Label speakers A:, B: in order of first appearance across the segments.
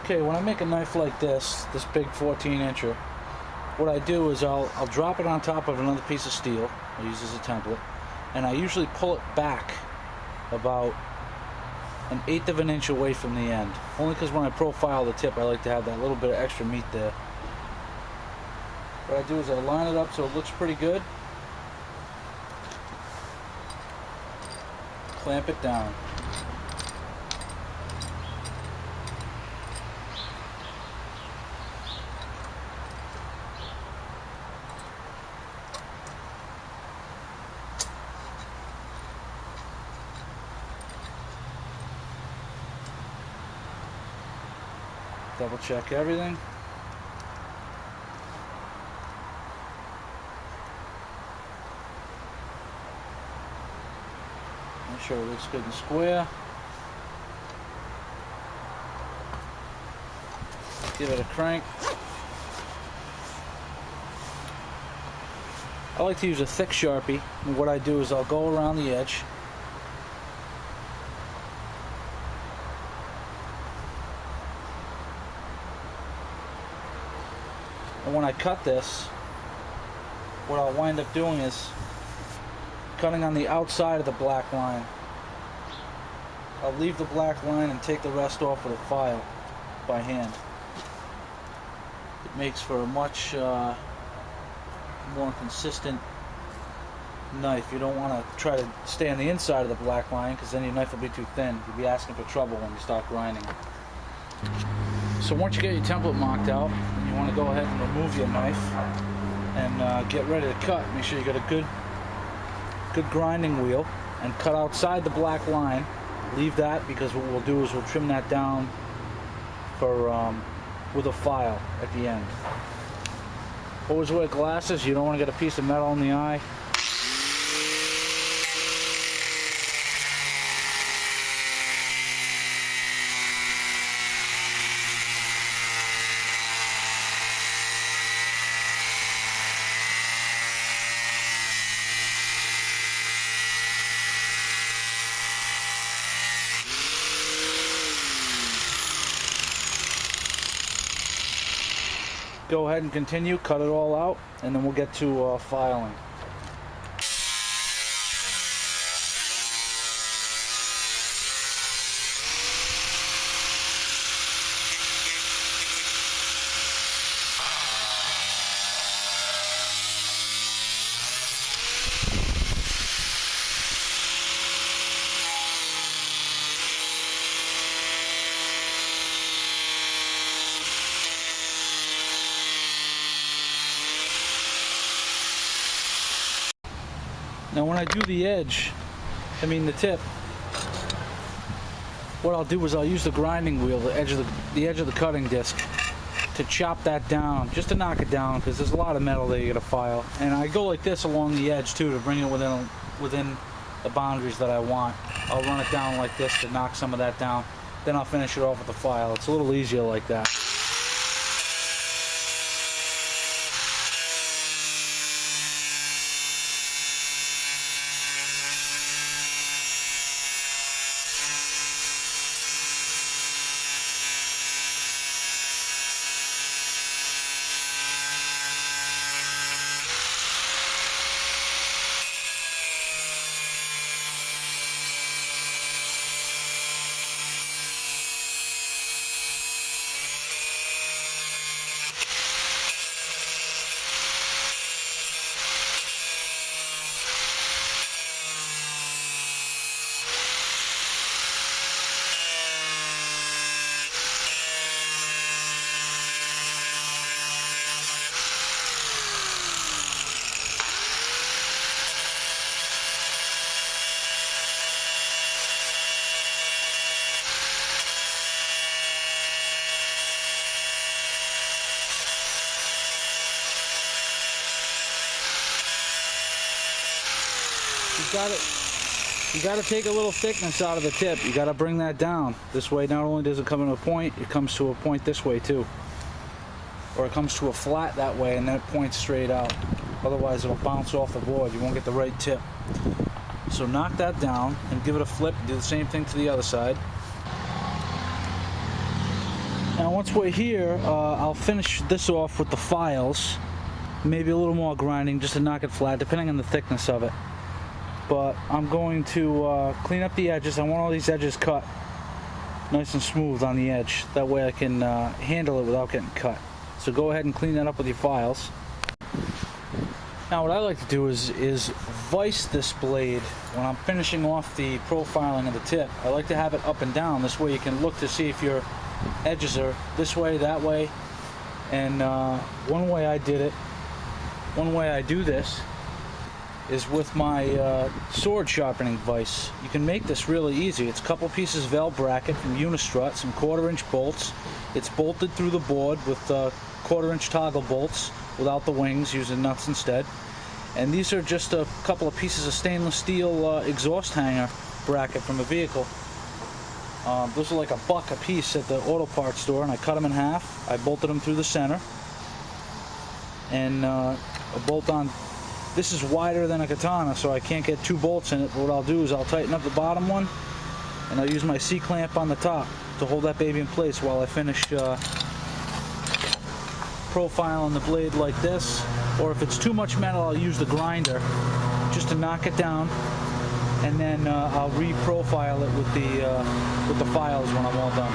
A: Okay, when I make a knife like this big 14-incher, what I do is I'll drop it on top of another piece of steel I use as a template, and I usually pull it back about 1/8 of an inch away from the end. Only because when I profile the tip, I like to have that little bit of extra meat there. What I do is I line it up so it looks pretty good. Clamp it down. Double check everything. Make sure it looks good and square. Give it a crank. I like to use a thick Sharpie, and what I do is I'll go around the edge. And when I cut this, what I'll wind up doing is cutting on the outside of the black line. I'll leave the black line and take the rest off with a file by hand. It makes for a much more consistent knife. You don't want to try to stay on the inside of the black line, because then your knife will be too thin. You'll be asking for trouble when you start grinding it. So once you get your template marked out, you want to go ahead and remove your knife and get ready to cut. Make sure you got a good grinding wheel, and cut outside the black line. Leave that, because what we'll do is we'll trim that down for with a file at the end. Always wear glasses. You don't want to get a piece of metal in the eye. Go ahead and continue, cut it all out, and then we'll get to filing. Now when I do the edge, the tip, what I'll do is I'll use the grinding wheel, the edge of the cutting disc, to chop that down, just to knock it down, because there's a lot of metal there you gotta file. And I go like this along the edge too, to bring it within the boundaries that I want. I'll run it down like this to knock some of that down, then I'll finish it off with the file. It's a little easier like that. You got to take a little thickness out of the tip. You got to bring that down. This way, not only does it come to a point, it comes to a point this way too. Or it comes to a flat that way, and then it points straight out. Otherwise, it'll bounce off the board. You won't get the right tip. So knock that down and give it a flip. Do the same thing to the other side. Now once we're here, I'll finish this off with the files. Maybe a little more grinding just to knock it flat, depending on the thickness of it. But I'm going to clean up the edges. I want all these edges cut nice and smooth on the edge. That way I can handle it without getting cut. So go ahead and clean that up with your files. Now what I like to do is vise this blade when I'm finishing off the profiling of the tip. I like to have it up and down. This way you can look to see if your edges are this way, that way. And one way I do this is with my sword sharpening vise. You can make this really easy. It's a couple pieces of L bracket from Unistrut, some 1/4-inch bolts. It's bolted through the board with 1/4-inch toggle bolts without the wings, using nuts instead. And these are just a couple of pieces of stainless steel exhaust hanger bracket from a vehicle. Those are like $1 a piece at the auto parts store, and I cut them in half. I bolted them through the center, and a bolt on. This is wider than a katana, so I can't get 2 bolts in it. But what I'll do is I'll tighten up the bottom one, and I'll use my C-clamp on the top to hold that baby in place while I finish profiling the blade like this. Or if it's too much metal, I'll use the grinder just to knock it down, and then I'll re-profile it with the files when I'm all done.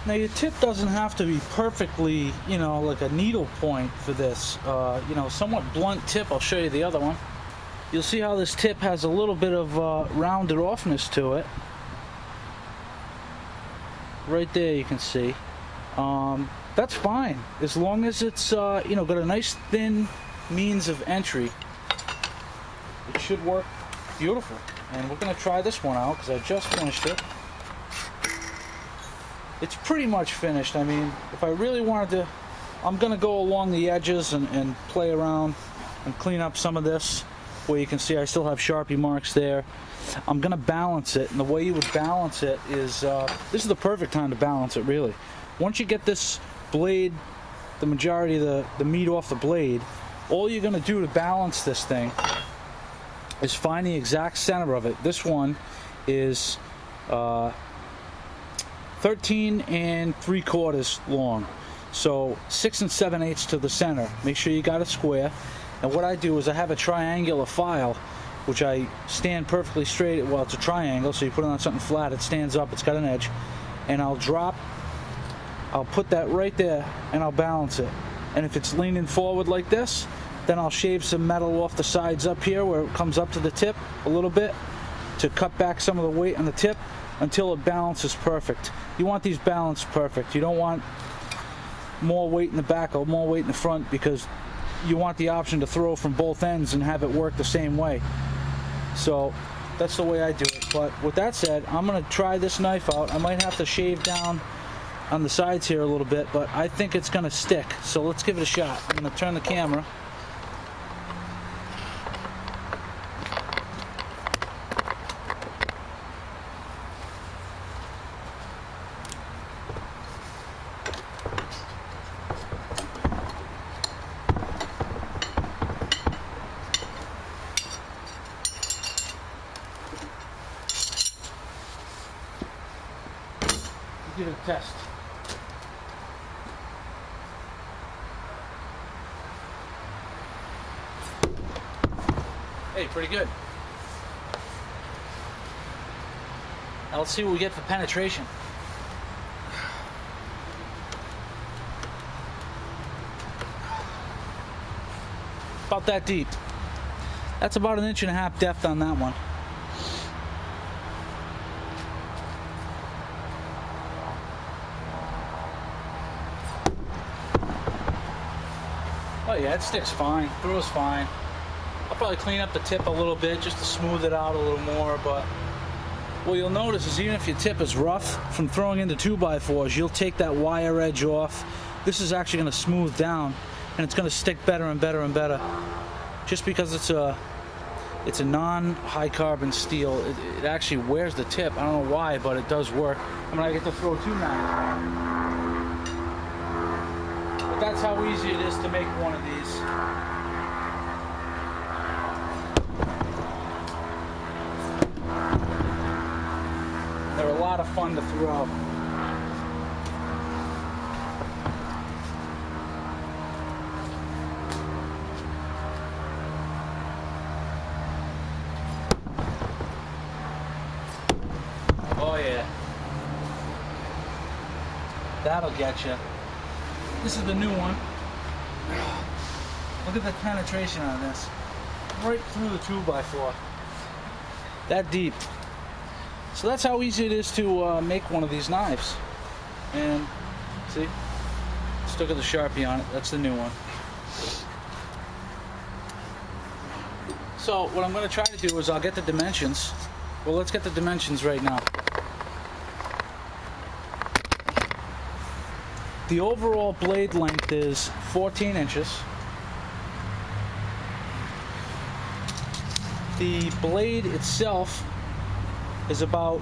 A: Now your tip doesn't have to be perfectly, like a needle point for this. Somewhat blunt tip. I'll show you the other one. You'll see how this tip has a little bit of rounded offness to it. Right there you can see. That's fine, as long as it's got a nice thin means of entry. It should work beautiful. And we're going to try this one out because I just finished it. It's pretty much finished. I mean, if I really wanted to, I'm going to go along the edges and play around and clean up some of this, where you can see I still have Sharpie marks there. I'm going to balance it, and the way you would balance it is, this is the perfect time to balance it, really. Once you get this blade, the majority of the meat off the blade, all you're going to do to balance this thing is find the exact center of it. This one is 13 3/4 long. So 6 7/8 to the center. Make sure you got it square. And what I do is I have a triangular file, which I stand perfectly straight. Well, it's a triangle, so you put it on something flat, it stands up, it's got an edge. And I'll put that right there, and I'll balance it. And if it's leaning forward like this, then I'll shave some metal off the sides up here where it comes up to the tip a little bit to cut back some of the weight on the tip until it balances perfect. You want these balanced perfect. You don't want more weight in the back or more weight in the front, because you want the option to throw from both ends and have it work the same way. So that's the way I do it. But with that said, I'm going to try this knife out. I might have to shave down on the sides here a little bit, but I think it's going to stick. So let's give it a shot. I'm going to turn the camera. Give it a test. Hey, pretty good. Now let's see what we get for penetration. About that deep. That's about 1.5 inches depth on that one. Oh yeah, it sticks fine, throws fine. I'll probably clean up the tip a little bit just to smooth it out a little more, but what you'll notice is even if your tip is rough from throwing into 2x4s, you'll take that wire edge off. This is actually going to smooth down, and it's going to stick better and better and better. Just because it's a non-high carbon steel, it actually wears the tip. I don't know why, but it does work. I mean, I get to throw 2 knives. But that's how easy it is to make one of these. They're a lot of fun to throw. Oh yeah. That'll get you. This is the new one. Look at the penetration on this. Right through the 2x4. That deep. So that's how easy it is to make one of these knives. And see, still got the Sharpie on it. That's the new one. So what I'm going to try to do is I'll get the dimensions. Well, let's get the dimensions right now. The overall blade length is 14 inches. The blade itself is about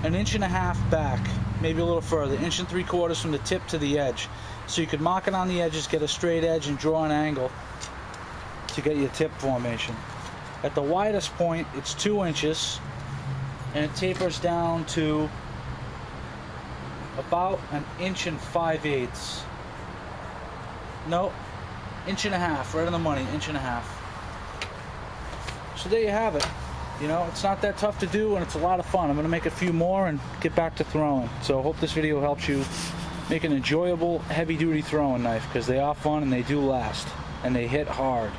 A: 1.5 inches back, maybe a little further, 1 3/4 inches from the tip to the edge. So you could mark it on the edges, get a straight edge, and draw an angle to get your tip formation. At the widest point, it's 2 inches, and it tapers down to about 1.5 inches. No, 1.5 inches, right on the money, 1.5 inches. So there you have it. You know, it's not that tough to do, and it's a lot of fun. I'm going to make a few more and get back to throwing. So I hope this video helps you make an enjoyable heavy-duty throwing knife, because they are fun and they do last, and they hit hard.